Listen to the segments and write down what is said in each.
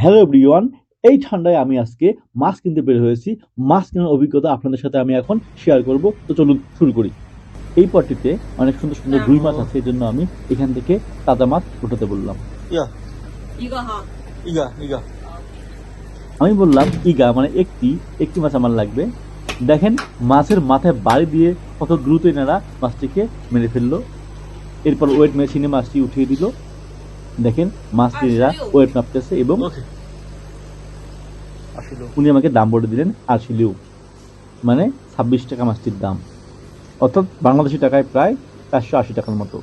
Hello everyone, এই ঠান্ডায় আমি আজকে মাছ কিনতে বের হয়েছি। মাছ কেনার অভিজ্ঞতা আপনাদের সাথে আমি এখন শেয়ার করব। তো চলুন শুরু করি। এই পটটিতে অনেক সুন্দর সুন্দর রুই মাছ আছে, এই জন্য আমি এখান থেকে তাজা মাছ উঠাতে বললাম। ইয়া 一个哈， ইগা ইগা আমি বললাম ইগা মানে একটি একটি মাছ আমার লাগবে। দেখেন মাছের মাথায় বাড়ি দিয়ে কত দ্রুত এনারা মাছটিকে মেরে ফেললো। এরপর ওয়েট মেশিনে মাছটি উঠিয়ে দিল। দেখেন মাছটি এরা ওয়েট মাপতেছে এবং ওকে আসলে উনি আমাকে দাম বলে দিলেন ৮০ লিউ, মানে ২৬ টাকা মাছটির দাম, অর্থাৎ বাংলাদেশি টাকায় প্রায় ৪৮০ টাকার মতো।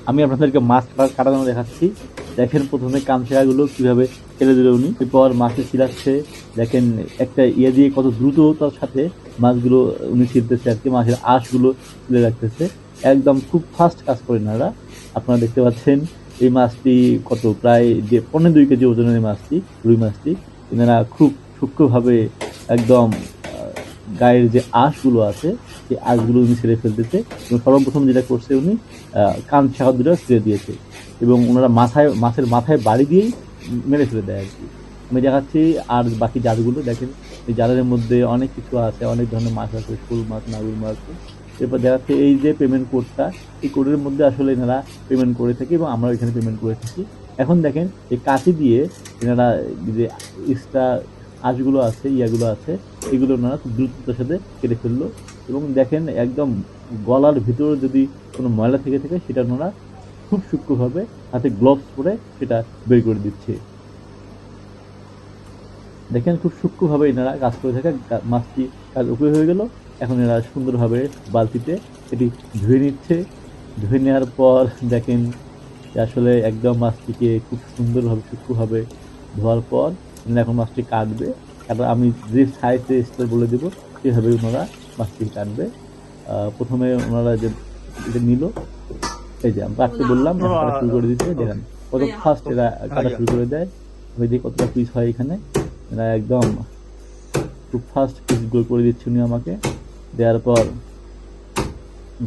আমি আপনাদেরকে মাছ কাটানো দেখাচ্ছি। দেখেন প্রথমে কামচাগুলো কীভাবে ফেলে দিল উনি, এরপর মাছটি ছিলাচ্ছে। দেখেন একটা ইয়ে দিয়ে কত দ্রুততার সাথে মাছগুলো উনি ছিলতেছে আর কি, মাছের আঁশগুলো তুলে রাখতেছে। একদম খুব ফাস্ট কাজ করেন এনারা। আপনারা দেখতে পাচ্ছেন এই মাছটি কত, প্রায় যে ১৫-২ কেজি ওজনের মাছটি, রুই মাছটি এনারা খুব সূক্ষ্মভাবে একদম গায়ের যে আঁশগুলো আছে সেই আঁশগুলো উনি ছেড়ে ফেলতেছে। এবং সর্বপ্রথম যেটা করছে উনি কান শাখা দুটো ছেড়ে দিয়েছে এবং ওনারা মাছের মাথায় বাড়ি দিয়েই মেরে ফেলে দেয় আর কি। আমি দেখাচ্ছি আর বাকি জালগুলো দেখেন, এই জালের মধ্যে অনেক কিছু আছে, অনেক ধরনের মাছ আছে, শোল মাছ, মাগুর মাছ। এরপর দেখাচ্ছে এই যে পেমেন্ট কোডটা, এই কোডের মধ্যে আসলে এনারা পেমেন্ট করে থাকে এবং আমরা এখানে পেমেন্ট করে থাকি। এখন দেখেন এই কাঁচি দিয়ে এনারা যে এক্সট্রা আঁশগুলো আছে, ইয়াগুলো আছে, এগুলো ওনারা খুব দ্রুততার সাথে কেটে ফেললো। এবং দেখেন একদম গলার ভিতরে যদি কোনো ময়লা থেকে থাকে সেটা ওনারা খুব সূক্ষ্মভাবে হাতে গ্লোভস পরে সেটা বের করে দিচ্ছে। দেখেন খুব সূক্ষ্মভাবে এনারা কাজ করে থাকে। মাছটি কাজ উপরে হয়ে গেল। এখন এরা সুন্দরভাবে বালতিতে এটি ধুয়ে নিচ্ছে। ধুয়ে নেওয়ার পর দেখেন যে আসলে একদম মাছটিকে খুব সুন্দরভাবে সূক্ষ্মভাবে ধোয়ার পর এখন মাছটি কাটবে। কারণ আমি যে সাইজে স্টাইল বলে দেবো সেভাবে ওনারা মাছটি কাটবে। প্রথমে ওনারা যে এটা নিল, এই যে আমি কাটতে বললাম, কাটা শুরু করে দিচ্ছে। দেখেন কত ফাস্ট এরা কাটা শুরু করে দেয়। ওই যে কতটা পিস হয় এখানে, এরা একদম খুব ফাস্ট পিসগুলো করে দিচ্ছে উনি আমাকে। দেওয়ার পর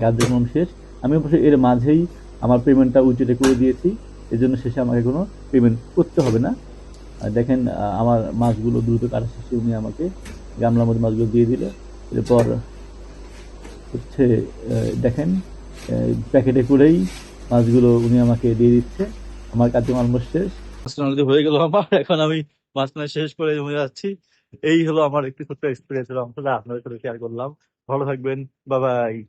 গাছ দেখলাম শেষ। আমি অবশ্য এর মাঝেই আমার পেমেন্টটা উইথড্র করে দিয়েছি, এর জন্য শেষে আমাকে কোনো পেমেন্ট করতে হবে না। আর দেখেন আমার মাছগুলো দ্রুত কাটা শেষে উনি আমাকে গামলার মধ্যে মাছগুলো দিয়ে দিল। এরপর হচ্ছে দেখেন প্যাকেটে করেই মাছগুলো উনি আমাকে দিয়ে দিচ্ছে। আমার কাছে অলমোস্ট শেষ, মাছ রান্না হয়ে গেল আমার। এখন আমি মাছ রান্না শেষ করে জমে যাচ্ছি। এই হলো আমার একটি ছোট্ট এক্সপিরিয়েন্স, আপনাদের সাথে শেয়ার করলাম। ভালো থাকবেন, বাই বাই।